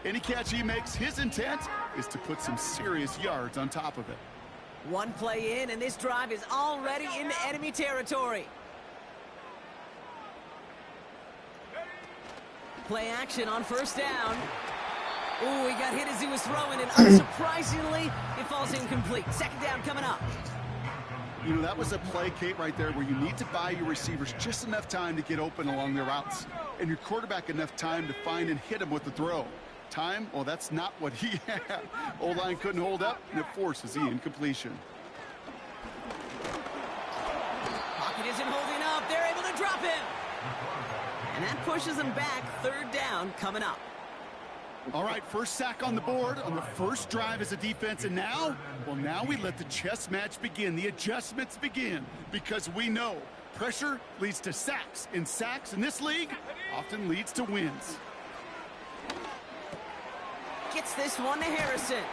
Any catch he makes, his intent is to put some serious yards on top of it. One play in, and this drive is already into enemy territory. Play action on first down. Ooh, he got hit as he was throwing, and unsurprisingly, it falls incomplete. Second down coming up. You know, that was a play, Kate, right there where you need to buy your receivers just enough time to get open along their routes, and your quarterback enough time to find and hit him with the throw. Time? Well, that's not what he had. O-line couldn't hold up, and it forces the incompletion. Pocket isn't holding up. They're able to drop him. And that pushes him back. Third down coming up. All right, first sack on the board on the first drive as a defense, and now, well, now we let the chess match begin, the adjustments begin, because we know pressure leads to sacks, and sacks in this league often leads to wins. Gets this one to Harrison.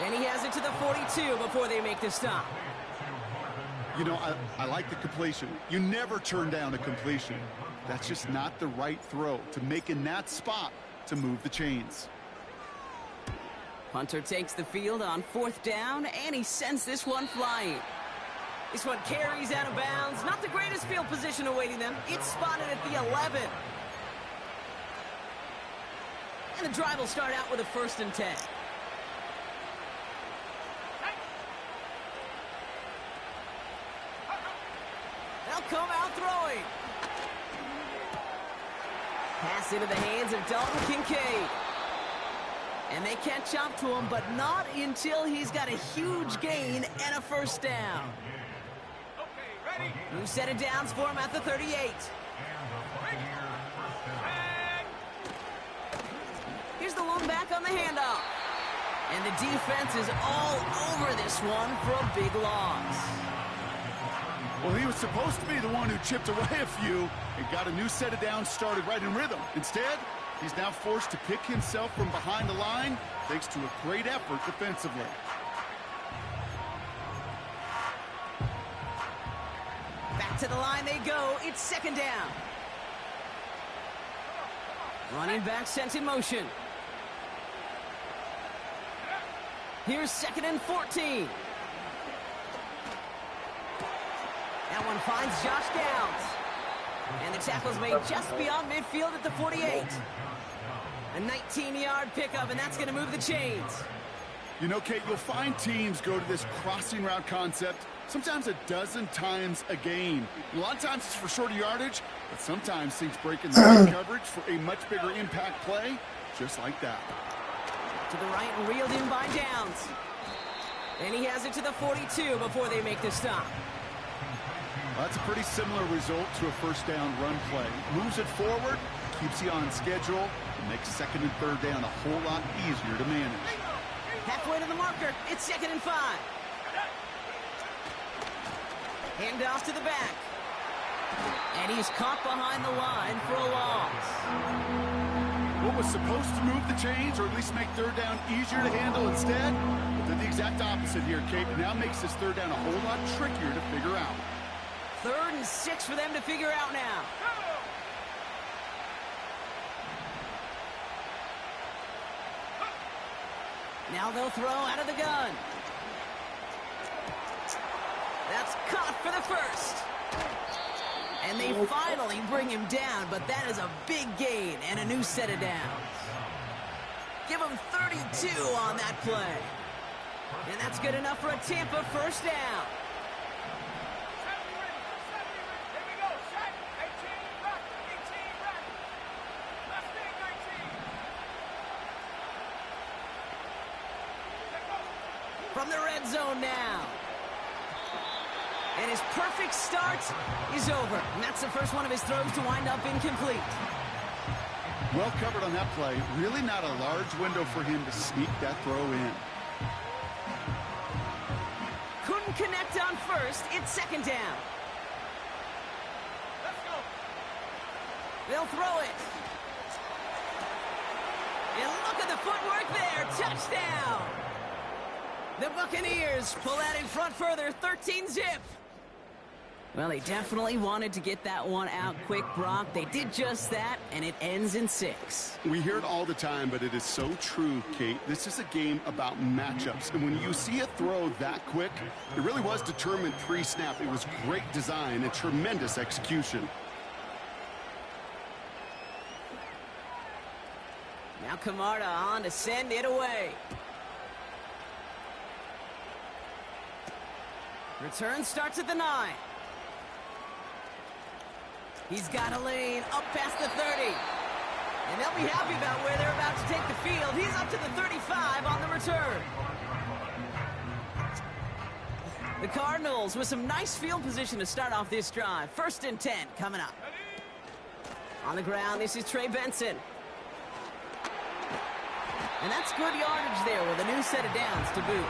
And he has it to the 42 before they make the stop. You know, I like the completion. You never turn down a completion. That's just not the right throw to make in that spot to move the chains. Punter takes the field on fourth down, and he sends this one flying. This one carries out of bounds. Not the greatest field position awaiting them. It's spotted at the 11. And the drive will start out with a 1st and 10. They'll come out throwing. Pass into the hands of Dalton Kincaid. And they catch up to him, but not until he's got a huge gain and a 1st down. New set of downs for him at the 38. Here's the lone back on the handoff. And the defense is all over this one for a big loss. Well, he was supposed to be the one who chipped away a few and got a new set of downs started right in rhythm. Instead, he's now forced to pick himself from behind the line thanks to a great effort defensively. Back to the line they go. It's 2nd down. Running back sent in motion. Here's 2nd and 14. That one finds Josh Downs. And the tackle's made just beyond midfield at the 48. A 19-yard pickup, and that's going to move the chains. You know, Kate, you'll find teams go to this crossing route concept sometimes a dozen times a game. A lot of times it's for shorter yardage, but sometimes things break in the right coverage for a much bigger impact play, just like that. To the right and reeled in by Downs. And he has it to the 42 before they make the stop. Well, that's a pretty similar result to a 1st down run play. Moves it forward, keeps you on schedule, and makes 2nd and 3rd down a whole lot easier to manage. Halfway to the marker, it's 2nd and 5. Handoff to the back. And he's caught behind the line for a loss. What was supposed to move the chains, or at least make 3rd down easier to handle instead, did the exact opposite here, Kate. It now makes this 3rd down a whole lot trickier to figure out. 3rd and 6 for them to figure out now. Now they'll throw out of the gun. That's caught for the 1st. And they finally bring him down, but that is a big gain and a new set of downs. Give him 32 on that play. And that's good enough for a Tampa 1st down. From the red zone now. And his perfect start is over. And that's the first one of his throws to wind up incomplete. Well covered on that play. Really not a large window for him to sneak that throw in. Couldn't connect on 1st. It's 2nd down. Let's go. They'll throw it. And look at the footwork there. Touchdown. The Buccaneers pull out in front further, 13-zip. Well, they definitely wanted to get that one out quick, Brock. They did just that, and it ends in 6. We hear it all the time, but it is so true, Kate. This is a game about matchups. And when you see a throw that quick, it really was determined pre-snap. It was great design and tremendous execution. Now Camarda on to send it away. Return starts at the 9. He's got a lane up past the 30. And they'll be happy about where they're about to take the field. He's up to the 35 on the return. The Cardinals with some nice field position to start off this drive. 1st and 10 coming up. On the ground, this is Trey Benson. And that's good yardage there with a new set of downs to boot.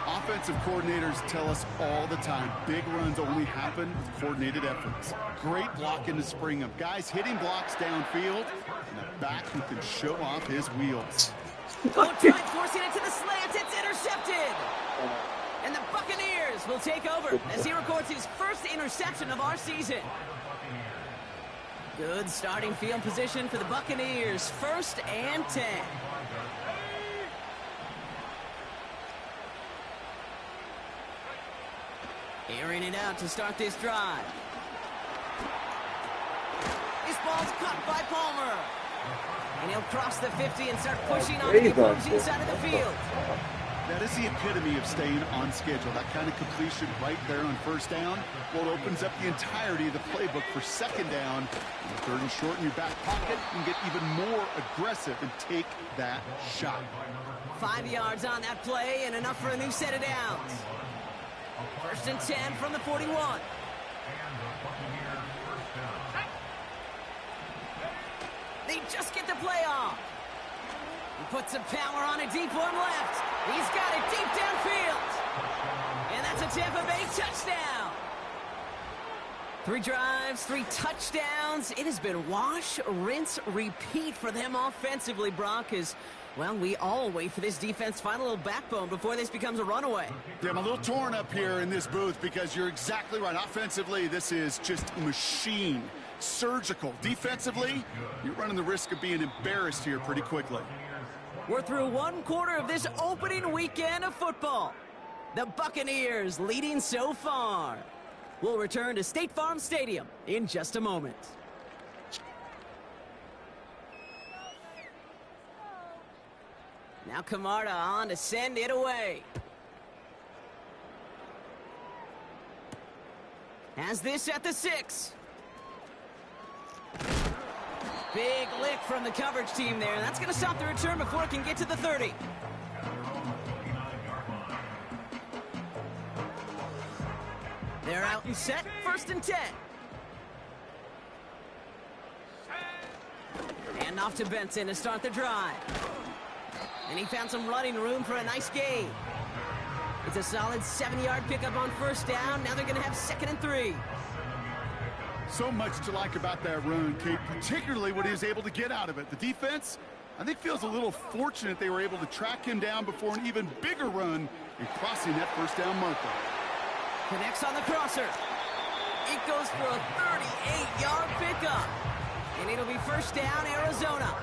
Offensive coordinators tell us all the time, big runs only happen with coordinated efforts. Great blocking to spring them. Guys hitting blocks downfield, and a back who can show off his wheels. Oh, trying forcing it to the slants. It's intercepted. And the Buccaneers will take over as he records his first interception of our season. Good starting field position for the Buccaneers. 1st and 10. Airing it out to start this drive. This ball's caught by Palmer. And he'll cross the 50 and start pushing on the opposing side of the field. That is the epitome of staying on schedule. That kind of completion right there on 1st down. Well, it opens up the entirety of the playbook for 2nd down. 3rd and short in your back pocket. You can get even more aggressive and take that shot. 5 yards on that play and enough for a new set of downs. 1st and 10 from the 41. They just get the play off. He puts some power on a deep one left. He's got it deep downfield. And that's a Tampa Bay touchdown. 3 drives, 3 touchdowns. It has been wash, rinse, repeat for them offensively, Brock, as well, we all wait for this defense to find a little backbone before this becomes a runaway. Yeah, I'm a little torn up here in this booth because you're exactly right. Offensively, this is just a machine. Surgical. Defensively, you're running the risk of being embarrassed here pretty quickly. We're through 1 quarter of this opening weekend of football. The Buccaneers leading so far. We'll return to State Farm Stadium in just a moment. Now Camarda on to send it away. Has this at the 6. Big lick from the coverage team there. That's going to stop the return before it can get to the 30. They're out and set. 1st and 10. And off to Benson to start the drive. And he found some running room for a nice gain. It's a solid 7-yard pickup on 1st down. Now they're going to have 2nd and 3. So much to like about that run, Kate, particularly what he was able to get out of it. The defense, I think, feels a little fortunate they were able to track him down before an even bigger run in crossing that 1st down marker. Connects on the crosser. It goes for a 38-yard pickup. And it'll be 1st down, Arizona.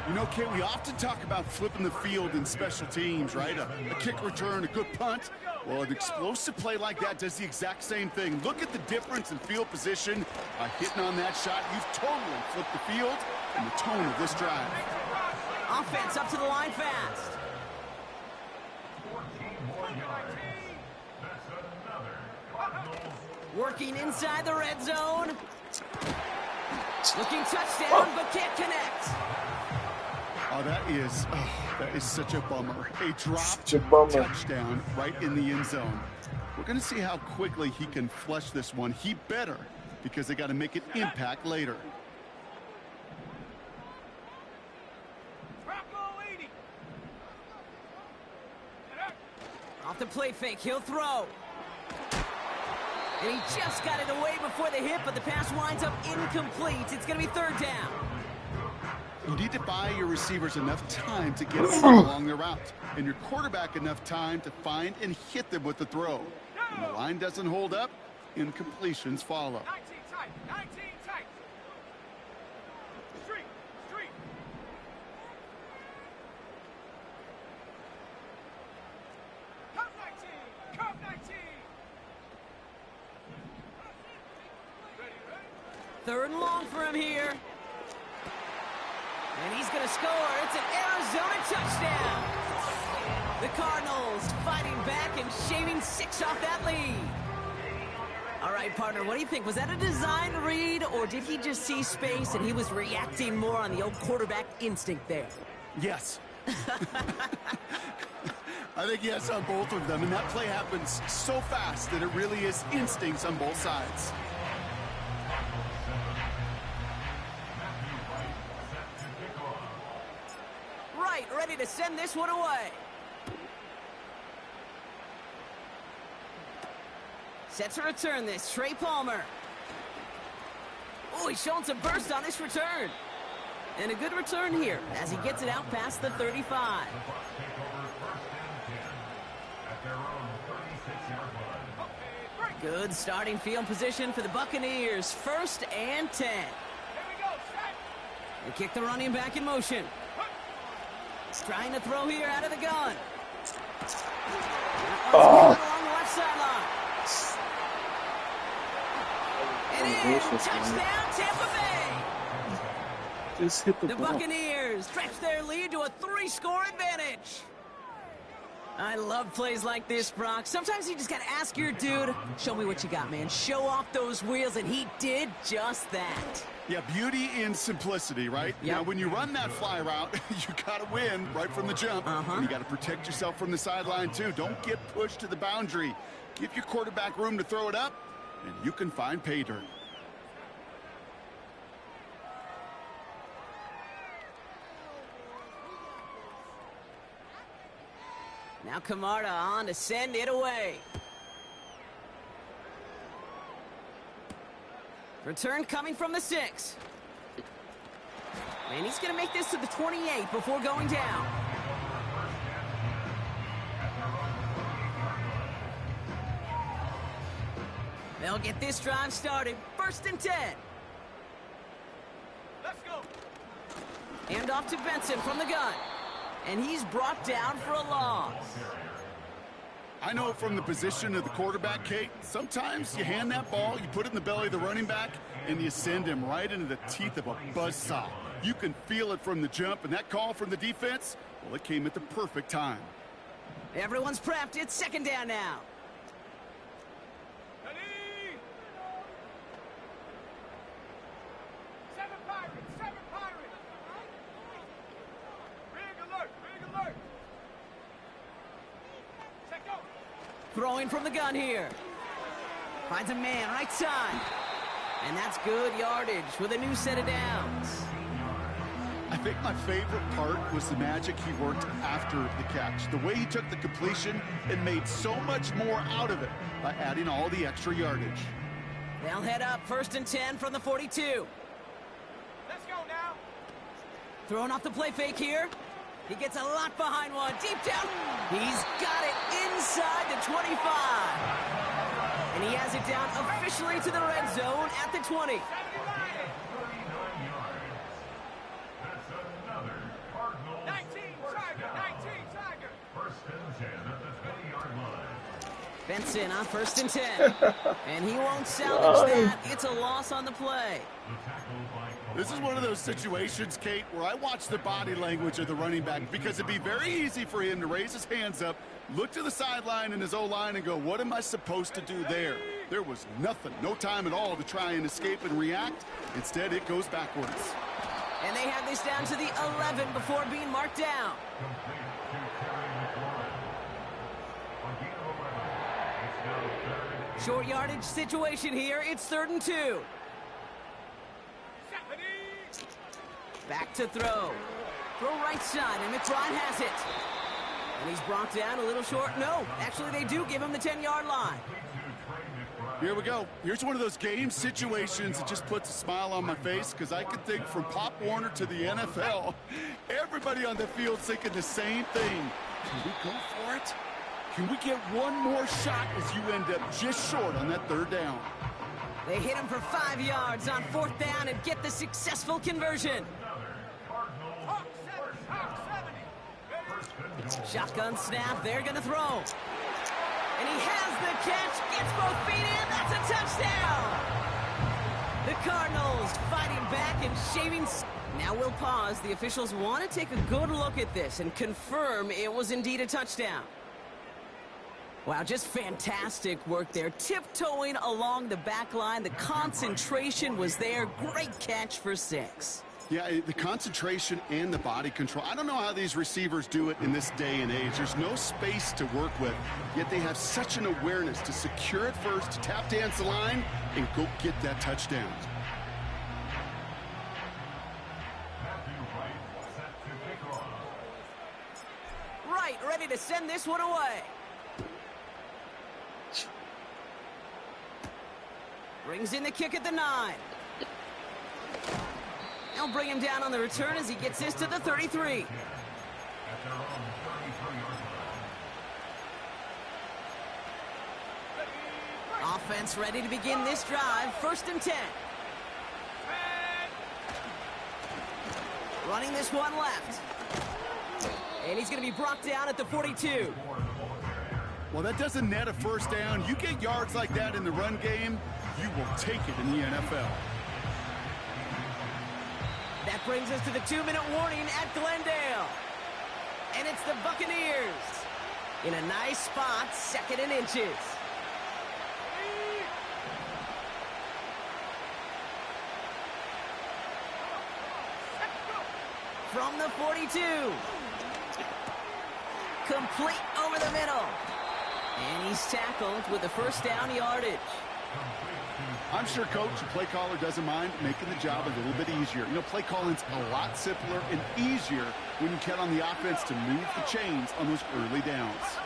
You know, Kate, we often talk about flipping the field in special teams, right? A kick return, a good punt. Well, an explosive play like that does the exact same thing. Look at the difference in field position. By hitting on that shot, you've totally flipped the field and the tone of this drive. Offense up to the line fast. Working inside the red zone. Looking touchdown, but can't connect. Oh, that is such a bummer. A dropped touchdown right in the end zone. We're going to see how quickly he can flush this one. He better, because they got to make an impact later. Off the play fake, he'll throw. And he just got it away before the hit, but the pass winds up incomplete. It's going to be 3rd down. You need to buy your receivers enough time to get them along their route, and your quarterback enough time to find and hit them with the throw. When the line doesn't hold up, incompletions follow. 19 tight, 19 tight. Street. Come 19. Ready. Third and long for him here. And he's going to score. It's an Arizona touchdown. The Cardinals fighting back and shaving 6 off that lead. All right, partner, what do you think? Was that a design read, or did he just see space and he was reacting more on the old quarterback instinct there? Yes. I think yes on both of them, and that play happens so fast that it really is instincts on both sides. Right, ready to send this one away. Set to return this, Trey Palmer. Oh, he's showing some burst on this return. And a good return here as he gets it out past the 35. Good starting field position for the Buccaneers. 1st and 10. Here we go, set. They kick the running back in motion. He's trying to throw here out of the gun. Along the left sideline. And in, touchdown, Tampa Bay. Just hit the The ball. Buccaneers stretch their lead to a 3-score advantage. I love plays like this, Brock. Sometimes you just got to ask your dude, show me what you got, man. Show off those wheels, and he did just that. Yeah, beauty in simplicity, right? Yep. Now, when you run that fly route, you got to win right from the jump. And you got to protect yourself from the sideline, too. Don't get pushed to the boundary. Give your quarterback room to throw it up, and you can find pay dirt. Now Camarda on to send it away. Return coming from the 6. And he's going to make this to the 28 before going down. They'll get this drive started. 1st and 10. Let's go. Hand off to Benson from the gun. And he's brought down for a loss. I know from the position of the quarterback, Kate, sometimes you hand that ball, you put it in the belly of the running back, and you send him right into the teeth of a buzzsaw. You can feel it from the jump, and that call from the defense, well, it came at the perfect time. Everyone's prepped. It's 2nd down now. Ready. 7 Pirates. Big alert. Check go. Throwing from the gun here. Finds a man right side. And that's good yardage with a new set of downs. I think my favorite part was the magic he worked after the catch. The way he took the completion and made so much more out of it by adding all the extra yardage. They'll head up 1st and 10 from the 42. Let's go now. Throwing off the play fake here. He gets a lot behind one. Deep down. He's got it inside the 25. And he has it down officially to the red zone at the 20. 79. That's another Cardinal 19 Tiger. 1st and 10 at the 20-yard line. Benson on 1st and 10. And he won't salvage that. It's a loss on the play. This is one of those situations, Kate, where I watch the body language of the running back because it'd be very easy for him to raise his hands up, look to the sideline in his O-line and go, what am I supposed to do there? There was nothing, no time at all to try and escape and react. Instead, it goes backwards. And they have this down to the 11 before being marked down. Short yardage situation here. It's 3rd and 2. Back to throw. Throw right side, and McBride has it. And he's brought down a little short. No, actually they do give him the 10-yard line. Here we go. Here's one of those game situations that just puts a smile on my face because I can think from Pop Warner to the NFL, everybody on the field thinking the same thing. Can we go for it? Can we get one more shot as you end up just short on that third down? They hit him for 5 yards on 4th down and get the successful conversion. Hawk 70. Shotgun snap, they're going to throw. And he has the catch, gets both feet in, that's a touchdown! The Cardinals fighting back and shaving. Now we'll pause. The officials want to take a good look at this and confirm it was indeed a touchdown. Wow, just fantastic work there. Tiptoeing along the back line. The concentration was there. Great catch for 6. Yeah, the concentration and the body control. I don't know how these receivers do it in this day and age. There's no space to work with, yet they have such an awareness to secure it first, to tap dance the line, and go get that touchdown. Right, ready to send this one away. Brings in the kick at the 9. They'll bring him down on the return as he gets this to the 33. Offense ready to begin this drive. 1st and 10. Running this one left. And he's going to be brought down at the 42. Well, that doesn't net a first down. You get yards like that in the run game, you will take it in the NFL. That brings us to the 2-minute warning at Glendale. And it's the Buccaneers in a nice spot, 2nd and inches. From the 42. Complete over the middle. And he's tackled with the 1st down yardage. I'm sure coach and play caller doesn't mind making the job a little bit easier. You know, play calling's a lot simpler and easier when you count on the offense to move the chains on those early downs.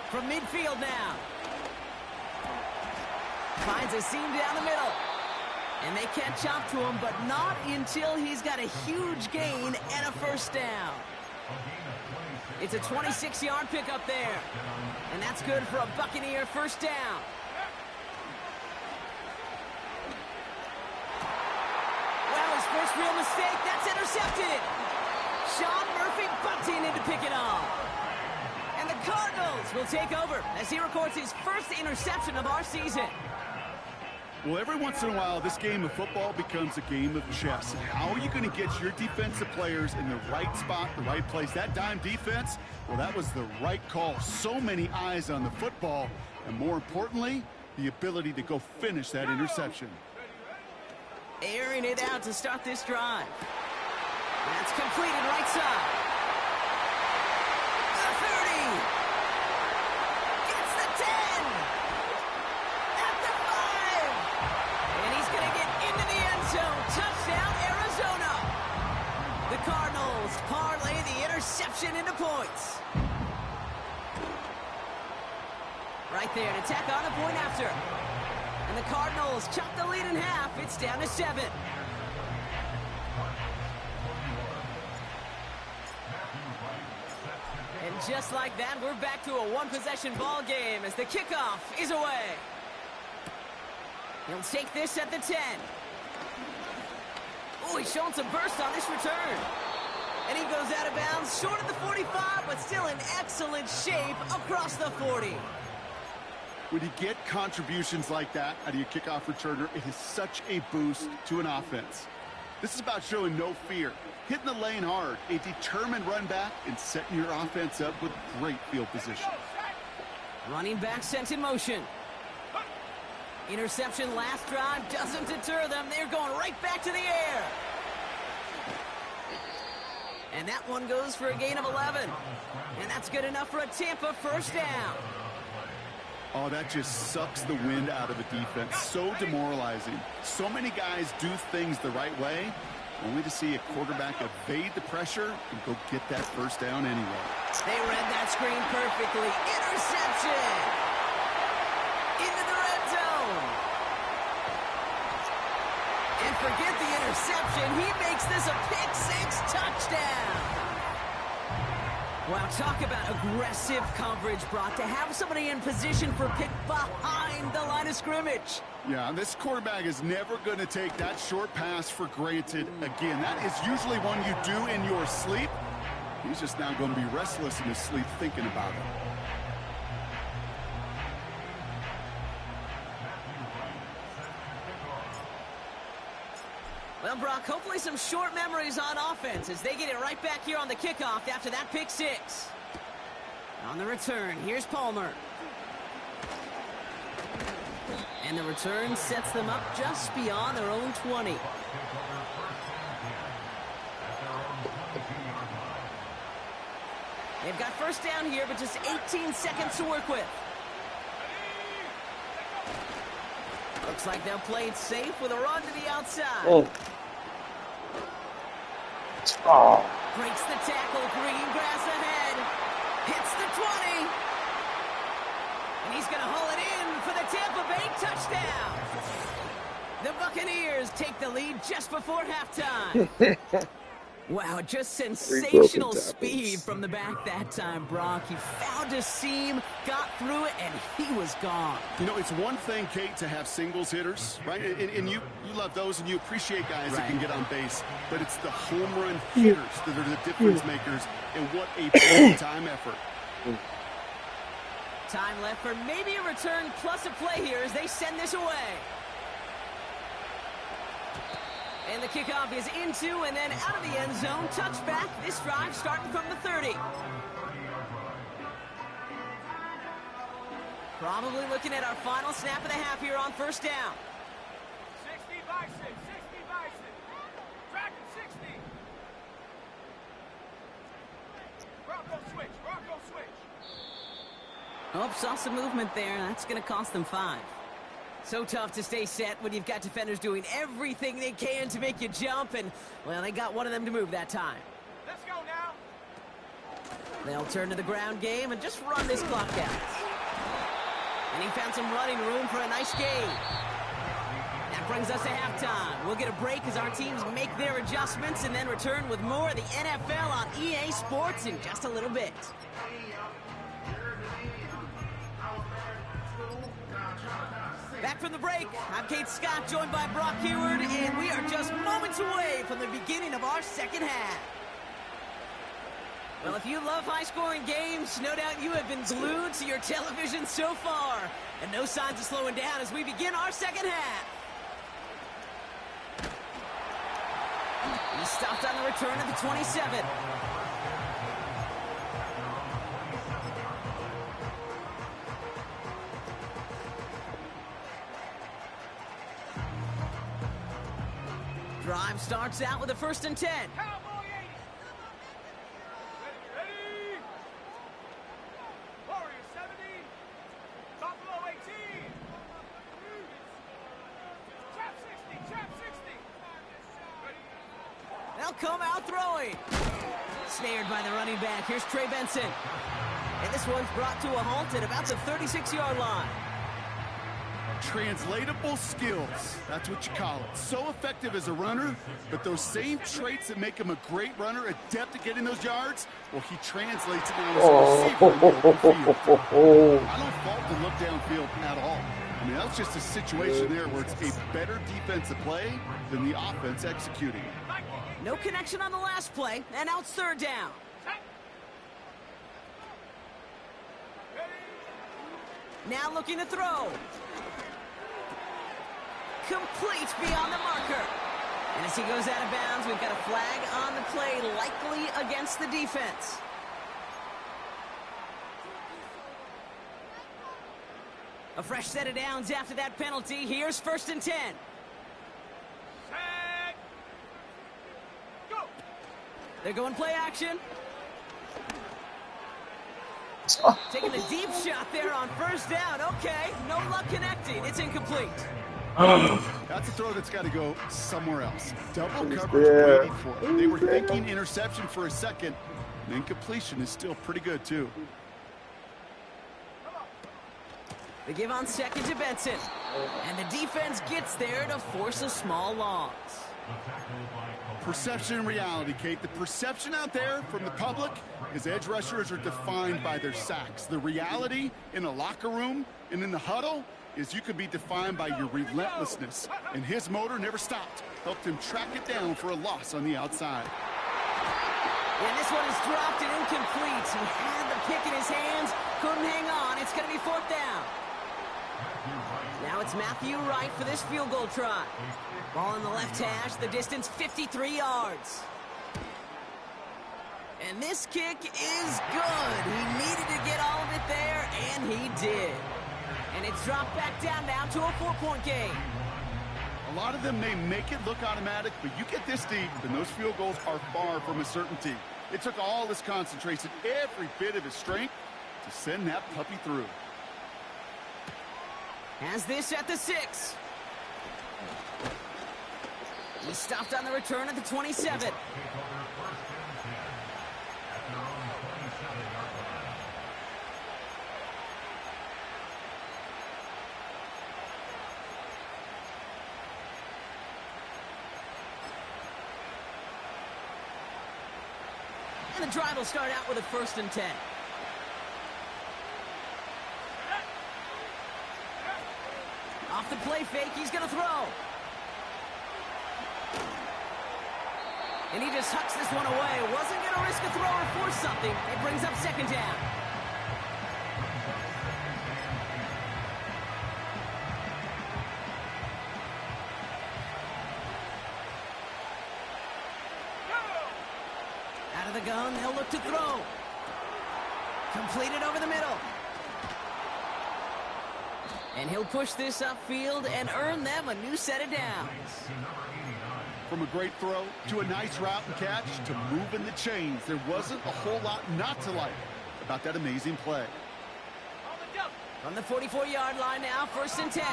From midfield now. Finds a seam down the middle. And they catch up to him, but not until he's got a huge gain and a 1st down. It's a 26-yard pickup there. And that's good for a Buccaneer 1st down. Well, his first real mistake, that's intercepted. Sean Murphy bunting in to pick it off. And the Cardinals will take over as he records his 1st interception of our season. Well, every once in a while, this game of football becomes a game of chess. And how are you going to get your defensive players in the right spot, the right place? That dime defense, well, that was the right call. So many eyes on the football. And more importantly, the ability to go finish that interception. Airing it out to start this drive. That's completed right side. The 30. Gets the 10. At the 5. And he's going to get into the end zone. Touchdown, Arizona. The Cardinals parlay the interception into points. Right there to tack on a point after. And the Cardinals chop the lead in half. It's down to 7. And just like that, we're back to a one-possession ball game as the kickoff is away. He'll take this at the 10. Oh, he's showing some burst on this return. And he goes out of bounds, short of the 45, but still in excellent shape across the 40. When you get contributions like that out of your kickoff returner, it is such a boost to an offense. This is about showing no fear, hitting the lane hard, a determined run back, and setting your offense up with great field position. Running back sent in motion. Interception last drive doesn't deter them. They're going right back to the air. And that one goes for a gain of 11. And that's good enough for a Tampa 1st down. Oh, that just sucks the wind out of a defense. So demoralizing. So many guys do things the right way, only to see a quarterback evade the pressure and go get that 1st down anyway. They read that screen perfectly. Interception! Into the red zone. And forget the interception. He makes this a pick-6 touchdown. Well, talk about aggressive coverage, Brock, to have somebody in position for pick behind the line of scrimmage. Yeah, this quarterback is never going to take that short pass for granted again. That is usually one you do in your sleep. He's just now going to be restless in his sleep thinking about it. Well, Brock, hopefully some short memories on offense as they get it right back here on the kickoff after that pick six. On the return, here's Palmer. And the return sets them up just beyond their own 20. They've got first down here, but just 18 seconds to work with. Looks like they'll play it safe with a run to the outside. Oh. Oh. Breaks the tackle, green grass ahead. Hits the 20. And he's going to haul it in for the Tampa Bay touchdown. The Buccaneers take the lead just before halftime. Wow, just sensational speed from the back that time, Brock. He found a seam, got through it, and he was gone. You know, it's one thing, Kate, to have singles hitters, right? And you love those, and you appreciate guys that can get on base. But it's the home run hitters that are the difference makers, and what a time effort. Time left for maybe a return plus a play here as they send this away. And the kickoff is into and then out of the end zone. Touchback. This drive starting from the 30. Probably looking at our final snap of the half here on first down. 60 Bison, 60 Bison. Tracking 60. Bronco switch, Bronco switch. Oh, saw some movement there. That's going to cost them 5. So tough to stay set when you've got defenders doing everything they can to make you jump, and, well, they got one of them to move that time. Let's go now. They'll turn to the ground game and just run this clock out. And he found some running room for a nice gain. That brings us to halftime. We'll get a break as our teams make their adjustments and then return with more of the NFL on EA Sports in just a little bit. Back from the break, I'm Kate Scott, joined by Brock Heward, and we are just moments away from the beginning of our second half. Well, if you love high-scoring games, no doubt you have been glued to your television so far. And no signs of slowing down as we begin our second half. He stopped on the return at the 27. Drive starts out with a 1st and 10. Cowboy 80. Ready. Warrior 70. Buffalo 18. Trap 60, trap 60. Ready. They'll come out throwing. Snared by the running back. Here's Trey Benson. And this one's brought to a halt at about the 36-yard line. Translatable skills, that's what you call it. So effective as a runner, but those same traits that make him a great runner, adept at getting those yards, well, he translates it now as a receiver in the open field. I don't fault the look downfield at all. I mean, that's just a situation there where it's a better defensive play than the offense executing. No connection on the last play, and now it's 3rd down. Now looking to throw. Complete beyond the marker. And as he goes out of bounds, we've got a flag on the play, likely against the defense. A fresh set of downs after that penalty. Here's 1st and 10. Set. Go. They're going play action. Taking the deep shot there on 1st down. Okay, no luck connecting. It's incomplete. That's a throw that's got to go somewhere else. Double coverage waiting for it. They were thinking interception for a second. And incompletion is still pretty good, too. They give on 2nd to Benson. And the defense gets there to force a small loss. Perception and reality, Kate. The perception out there from the public is edge rushers are defined by their sacks. The reality in a locker room and in the huddle is you could be defined by your relentlessness. And his motor never stopped. Helped him track it down for a loss on the outside. And this one is dropped and incomplete. He had the pick in his hands, couldn't hang on. It's going to be 4th down. Now it's Matthew Wright for this field goal try. Ball in the left hash, the distance 53 yards. And this kick is good. He needed to get all of it there, and he did. And it's dropped back down now to a 4-point game. A lot of them may make it look automatic, but you get this deep, and those field goals are far from a certainty. It took all his concentration, every bit of his strength, to send that puppy through. Has this at the 6. He stopped on the return at the 27. And the drive will start out with a 1st and 10. Off the play fake, he's going to throw. And he just hucks this one away. Wasn't going to risk a throw or force something. It brings up 2nd down. Out of the gun, they'll look to throw. Completed over the middle. And he'll push this upfield and earn them a new set of downs. From a great throw to a nice route and catch to moving the chains, there wasn't a whole lot not to like about that amazing play. From the 44-yard line now, 1st and 10.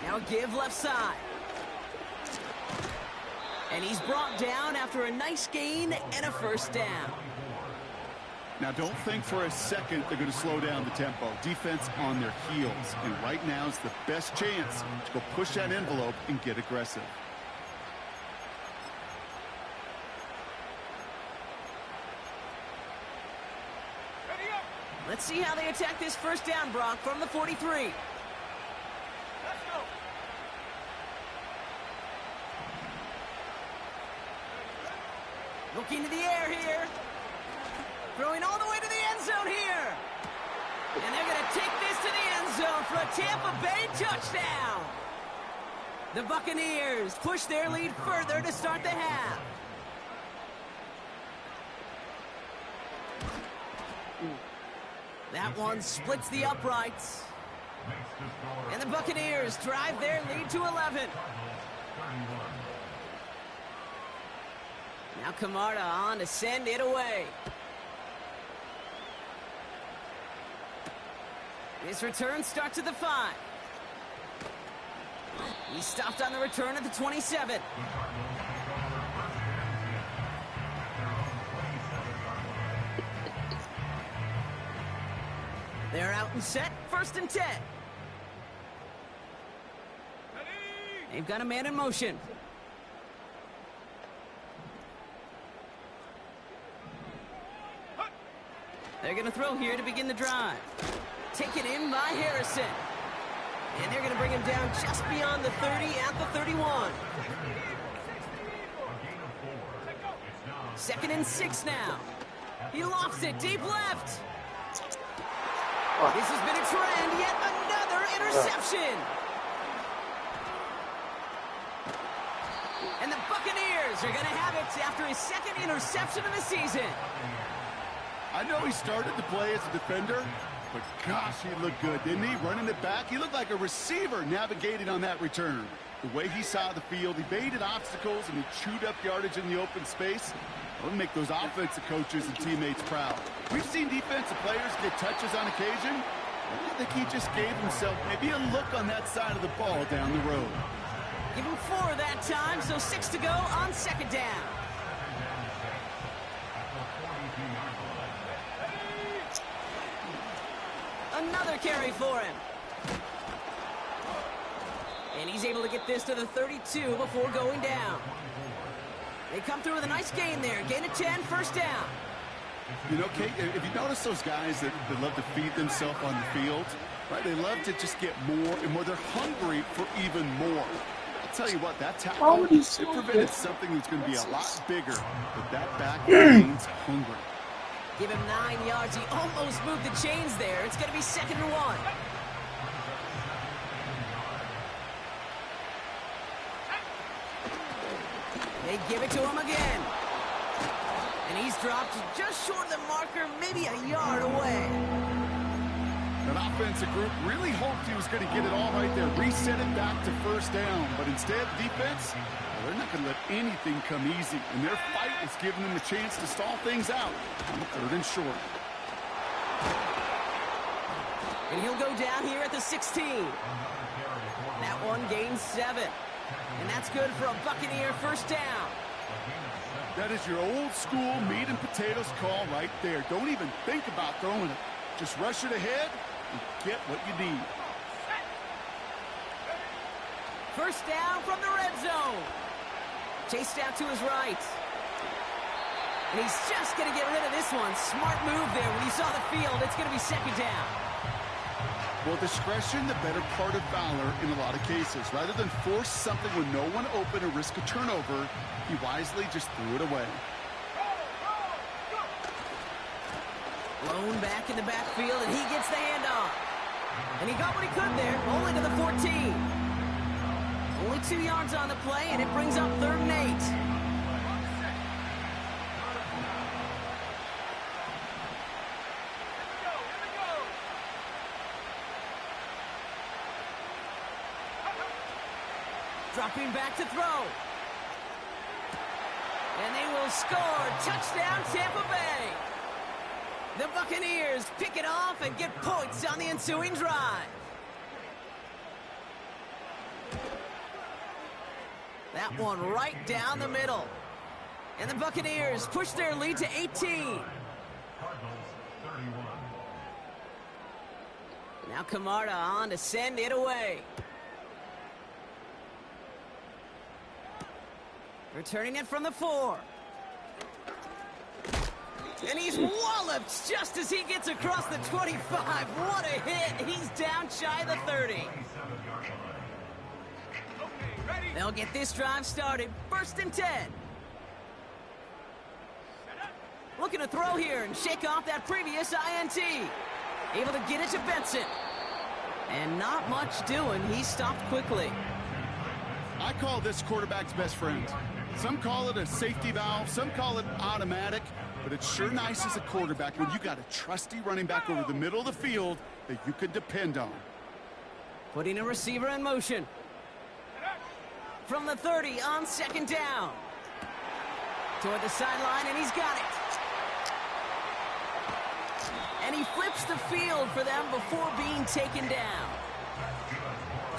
Now give left side. And he's brought down after a nice gain and a 1st down. Now, don't think for a second they're going to slow down the tempo. Defense on their heels. And right now is the best chance to go push that envelope and get aggressive. Let's see how they attack this 1st down, Brock, from the 43. Let's go. Looking to the air here. Throwing all the way to the end zone here. And they're going to take this to the end zone for a Tampa Bay touchdown. The Buccaneers push their lead further to start the half. That one splits the uprights. And the Buccaneers drive their lead to 11. Now Camarda on to send it away. His return starts at the 5. He stopped on the return at the 27. They're out and set, 1st and 10. They've got a man in motion. They're going to throw here to begin the drive. Taken in by Harrison. And they're going to bring him down just beyond the 30 at the 31. 2nd and 6 now. He lofts it deep left. This has been a trend, yet another interception. And the Buccaneers are going to have it after his 2nd interception of the season. I know he started the play as a defender, but gosh, he looked good, didn't he? Running it back, he looked like a receiver navigating on that return. The way he saw the field, he baited obstacles and he chewed up yardage in the open space. That would make those offensive coaches and teammates proud. We've seen defensive players get touches on occasion. I think he just gave himself maybe a look on that side of the ball down the road. Give him 4 that time, so 6 to go on 2nd down. Another carry for him. And he's able to get this to the 32 before going down. They come through with a nice gain there. Gain of 10, first down. You know, Kate, if you notice those guys that love to feed themselves on the field, right? They love to just get more and more. They're hungry for even more. I'll tell you what, that tackle, it prevented something that's going to be a lot bigger, but that back remains hungry. Give him 9 yards. He almost moved the chains there. It's going to be 2nd and 1. They give it to him again. And he's dropped just short of the marker, maybe a yard away. That offensive group really hoped he was going to get it all right there, reset it back to first down. But instead, defense, well, they're not going to let anything come easy. And their fight is giving them a chance to stall things out on 3rd and short. And he'll go down here at the 16. That one gains 7. And that's good for a Buccaneer first down. That is your old school meat and potatoes call right there. Don't even think about throwing it. Just rush it ahead and get what you need. First down from the red zone. Chased out to his right. And he's just going to get rid of this one. Smart move there when he saw the field. It's going to be 2nd down. Well, discretion, the better part of valor in a lot of cases. Rather than force something with no one open or risk a turnover, he wisely just threw it away. Blown back in the backfield, and he gets the handoff. And he got what he could there, only to the 14. Only 2 yards on the play, and it brings up 3rd and 8. Dropping back to throw. And they will score. Touchdown, Tampa Bay. The Buccaneers pick it off and get points on the ensuing drive. That one right down the middle. And the Buccaneers push their lead to 18. Cardinals 31. Now Camarda on to send it away. Returning it from the 4. And he's walloped just as he gets across the 25. What a hit. He's down shy of the 30. They'll get this drive started. 1st and 10. Looking to throw here and shake off that previous INT. Able to get it to Benson. And not much doing. He stopped quickly. I call this quarterback's best friend. Some call it a safety valve, some call it automatic, but it's sure nice as a quarterback when you got a trusty running back over the middle of the field that you can depend on. Putting a receiver in motion. From the 30 on 2nd down. Toward the sideline, and he's got it. And he flips the field for them before being taken down.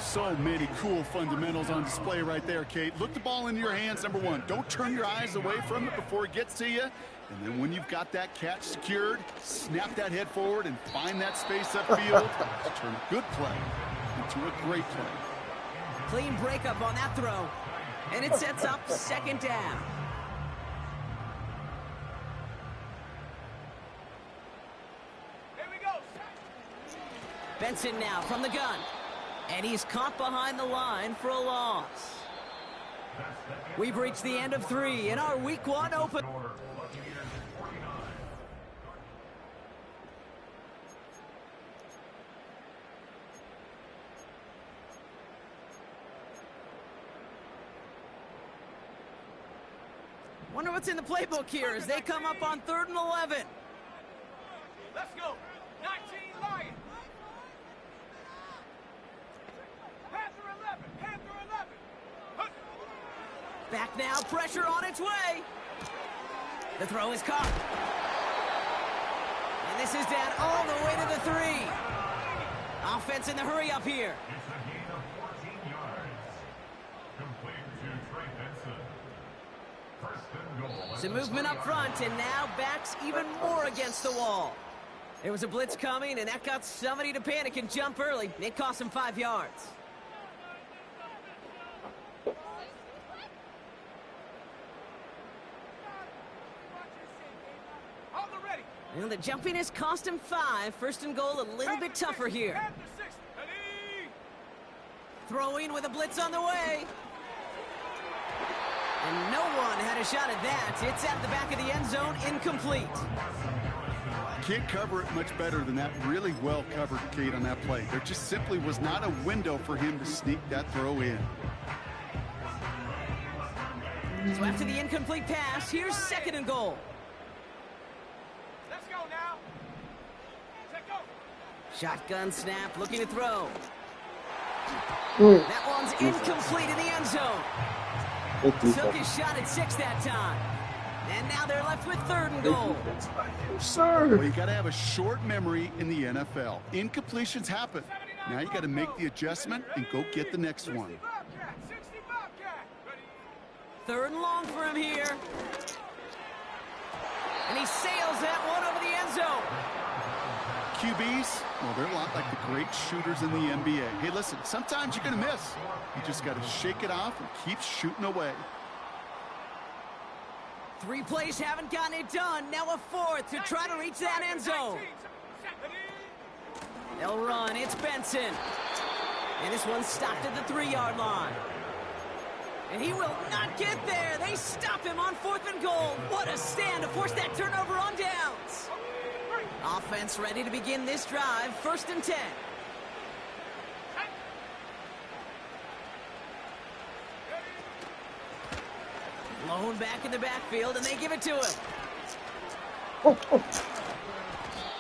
So many cool fundamentals on display right there, Kate. Look the ball into your hands, number 1. Don't turn your eyes away from it before it gets to you. And then when you've got that catch secured, snap that head forward and find that space upfield. Turn a good play into a great play. Clean breakup on that throw. And it sets up 2nd down. Here we go. Benson now from the gun. And he's caught behind the line for a loss. We've reached the end of 3 in our Week 1 open. Wonder what's in the playbook here as they come up on 3rd and 11. Let's go. 19 Lions. Panther 11. Panther 11. Back now, pressure on its way. The throw is caught. And this is down all the way to the 3. Offense in the hurry up here. It's a gain of 14 yards. Complete to Trey Benson. First and goal. Some movement up front, and now backs even more against the wall. There was a blitz coming, and that got somebody to panic and jump early. It cost him 5 yards. Well, the jumpiness cost him 5. First and goal, a little bit tougher here. Throwing with a blitz on the way. And no one had a shot at that. It's at the back of the end zone, incomplete. Can't cover it much better than that. Really well covered, Kate, on that play. There just simply was not a window for him to sneak that throw in. So after the incomplete pass, here's second and goal. Let's go now. Let go. Shotgun snap, looking to throw. That one's incomplete in the end zone. Took his shot at 6 that time. And now they're left with third and goal. Well, you got to have a short memory in the NFL. Incompletions happen. Now you got to make the adjustment and go get the next one. 60 Bobcat. Ready? Third and long for him here. And he sails that one over the end zone. QBs, well, they're a lot like the great shooters in the NBA. Hey, listen, sometimes you're going to miss. You just got to shake it off and keep shooting away. 3 plays haven't gotten it done. Now a 4th to try to reach that end zone. They'll run. It's Benson. And this one's stopped at the 3-yard line. And he will not get there. They stop him on 4th and goal. What a stand to force that turnover on downs. Offense ready to begin this drive. 1st and 10. Blown back in the backfield, and they give it to him.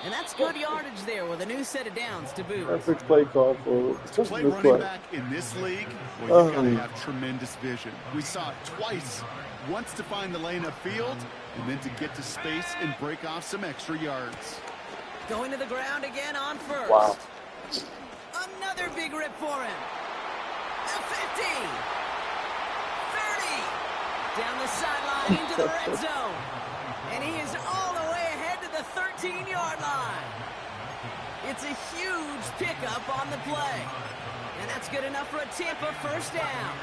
And that's good yardage there with a new set of downs to boot. Perfect play call for Play running back in this league, well, you've got to have tremendous vision. We saw it twice. Once to find the lane upfield, and then to get to space and break off some extra yards. Going to the ground again on 1st. Wow. Another big rip for him. The 50. 30. Down the sideline into the red zone. And he is all the way ahead to the 13-yard line. It's a huge pickup on the play. And that's good enough for a Tampa first down.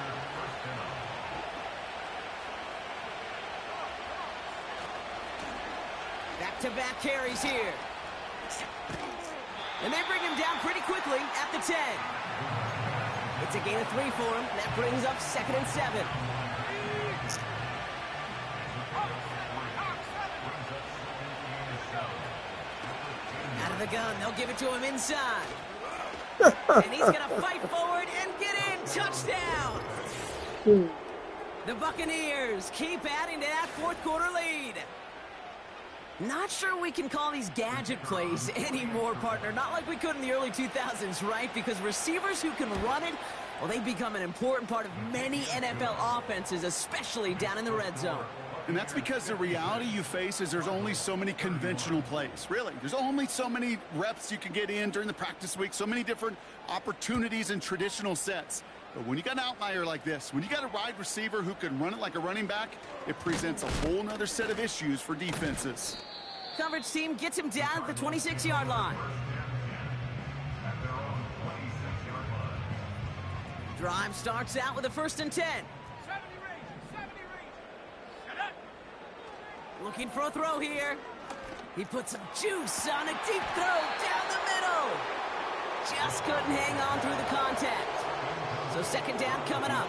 Back-to-back carries here. And they bring him down pretty quickly at the 10. It's a gain of 3 for him. That brings up 2nd and 7. Out of the gun, they'll give it to him inside. And he's going to fight forward and get in. Touchdown! The Buccaneers keep adding to that 4th quarter lead. Not sure we can call these gadget plays anymore, partner. Not like we could in the early 2000s, right? Because receivers who can run it, well, they become an important part of many NFL offenses, especially down in the red zone. And that's because the reality you face is there's only so many conventional plays. Really, there's only so many reps you can get in during the practice week, so many different opportunities and traditional sets. But when you got an outlier like this, when you got a wide receiver who can run it like a running back, it presents a whole nother set of issues for defenses. Coverage team gets him down at the 26-yard line. Drive starts out with a 1st and 10. 70 range. Shut up. Looking for a throw here. He puts some juice on a deep throw down the middle. Just couldn't hang on through the contact. So 2nd down coming up.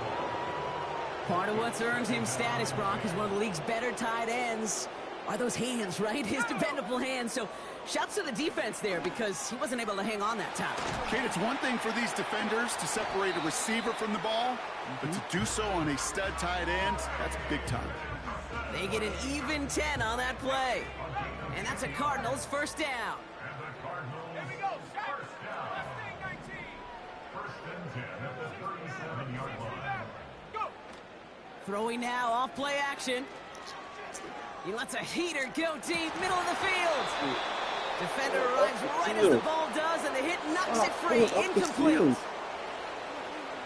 Part of what's earned him status, Brock, is one of the league's better tight ends. Are those hands, right? His dependable hands. So shouts to the defense there because he wasn't able to hang on that time. Kate, it's one thing for these defenders to separate a receiver from the ball, but to do so on a stud tight end, that's big time. They get an even 10 on that play. And that's a Cardinals 1st down. Here we go. Shot. Left thing, 19. 1st and 10 at the 37-yard line. Go. Throwing now off play action. He lets a heater go deep, middle of the field. Defender arrives right as the ball does, and the hit knocks it free, incomplete.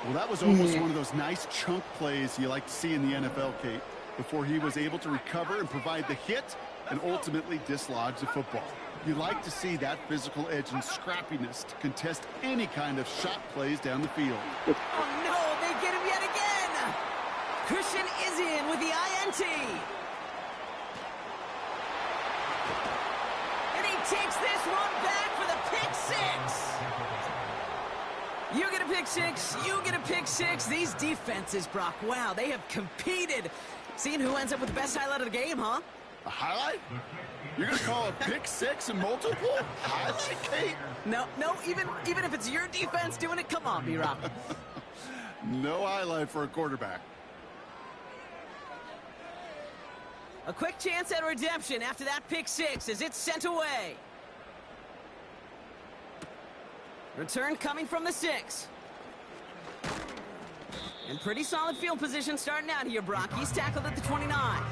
Well, that was almost one of those nice chunk plays you like to see in the NFL, Kate, before he was able to recover and provide the hit and ultimately dislodge the football. You like to see that physical edge and scrappiness to contest any kind of shot plays down the field. Oh, no, they get him yet again. Christian is in with the INT. takes this one back for the pick six. You get a pick six, you get a pick six. These defenses, Brock, wow, they have competed. Seeing who ends up with the best highlight of the game, huh? A highlight? You're going to call a pick six and multiple? Highlight, Kate? No, even if it's your defense doing it, come on, B-Rock. No highlight for a quarterback. A quick chance at redemption after that pick six as it's sent away. Return coming from the 6. And pretty solid field position starting out here, Brock. He's tackled at the 29.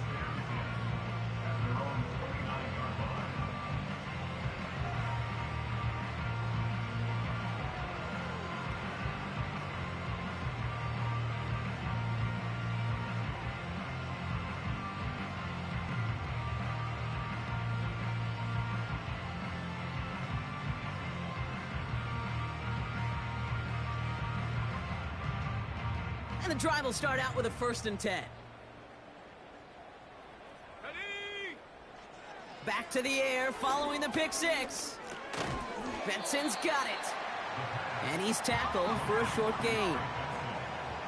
And the drive will start out with a 1st and 10. Ready? Back to the air following the pick six. Benson's got it. And he's tackled for a short gain.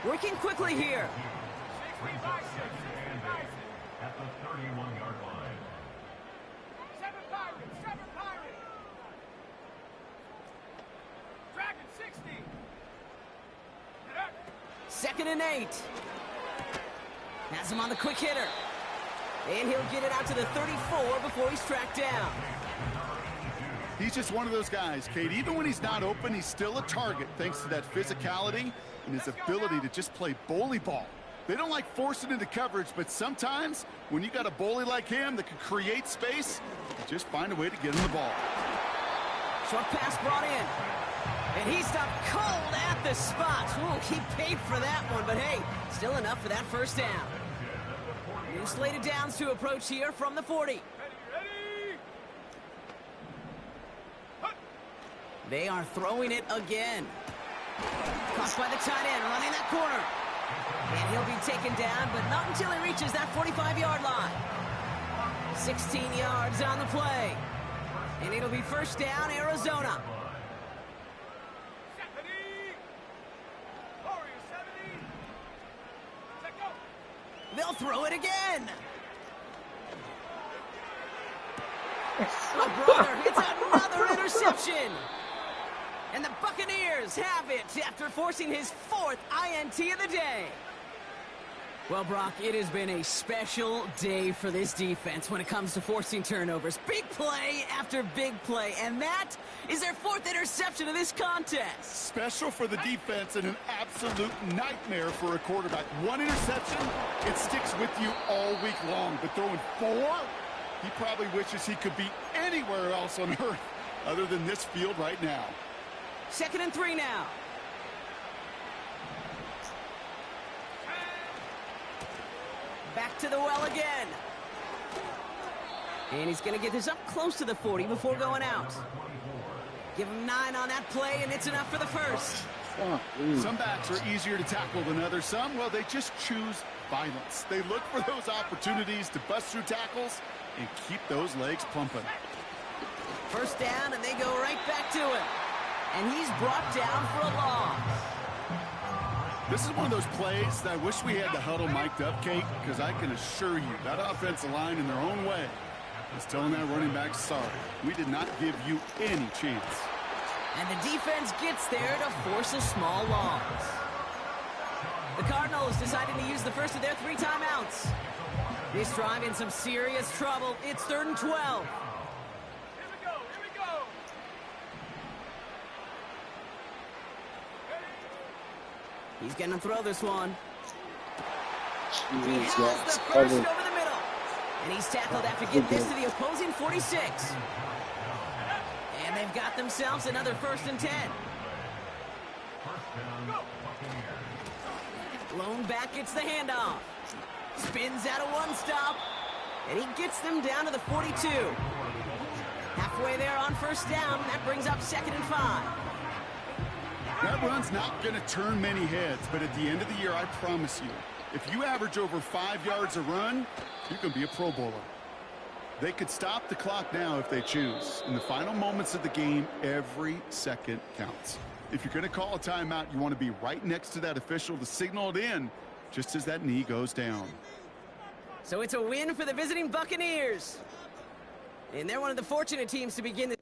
Working quickly here. 65, 6, 65, 6. At the 31-yard line. 7 Pirates, 7 Pirates. Dragon 60. Get up. 2nd and 8. Has him on the quick hitter. And he'll get it out to the 34 before he's tracked down. He's just one of those guys, Kate. Even when he's not open, he's still a target thanks to that physicality and his ability to just play bully ball. They don't like forcing into coverage, but sometimes when you got a bully like him that can create space, you just find a way to get him the ball. Short pass brought in. And he stopped cold at the spot. Ooh, he paid for that one, but hey, still enough for that 1st down. New slated downs to approach here from the 40. Ready, ready. They are throwing it again. Caught by the tight end, running that corner. And he'll be taken down, but not until he reaches that 45-yard line. 16 yards on the play. And it'll be 1st down, Arizona. Ready. Warrior 70. Let go. They'll throw it again. Oh, brother, it's another interception. And the Buccaneers have it after forcing his 4th INT of the day. Well, Brock, it has been a special day for this defense when it comes to forcing turnovers. Big play after big play, and that is their 4th interception of this contest. Special for the defense and an absolute nightmare for a quarterback. 1 interception, it sticks with you all week long. But throwing 4, he probably wishes he could be anywhere else on earth other than this field right now. 2nd and 3 now. Back to the well again. And he's going to get this up close to the 40 before going out. Give him 9 on that play, and it's enough for the 1st. Some backs are easier to tackle than others. Some, well, they just choose violence. They look for those opportunities to bust through tackles and keep those legs pumping. 1st down, and they go right back to him. And he's brought down for a loss. This is one of those plays that I wish we had the huddle mic'd up, Kate, because I can assure you that offensive line in their own way is telling that running back, sorry, we did not give you any chance. And the defense gets there to force a small loss. The Cardinals deciding to use the first of their 3 timeouts. This drive in some serious trouble. It's 3rd and 12. Here we go, here we go. He's going to throw this one. He Jeez, has yeah, the it's first covered. over the middle. And he's tackled after getting this to the opposing 46. And they've got themselves another 1st and 10. Lone back gets the handoff. Spins out of one stop. And he gets them down to the 42. Halfway there on 1st down. That brings up 2nd and 5. That run's not going to turn many heads, but at the end of the year, I promise you, if you average over 5 yards a run, you can be a Pro Bowler. They could stop the clock now if they choose. In the final moments of the game, every second counts. If you're going to call a timeout, you want to be right next to that official to signal it in just as that knee goes down. So it's a win for the visiting Buccaneers. And they're one of the fortunate teams to begin this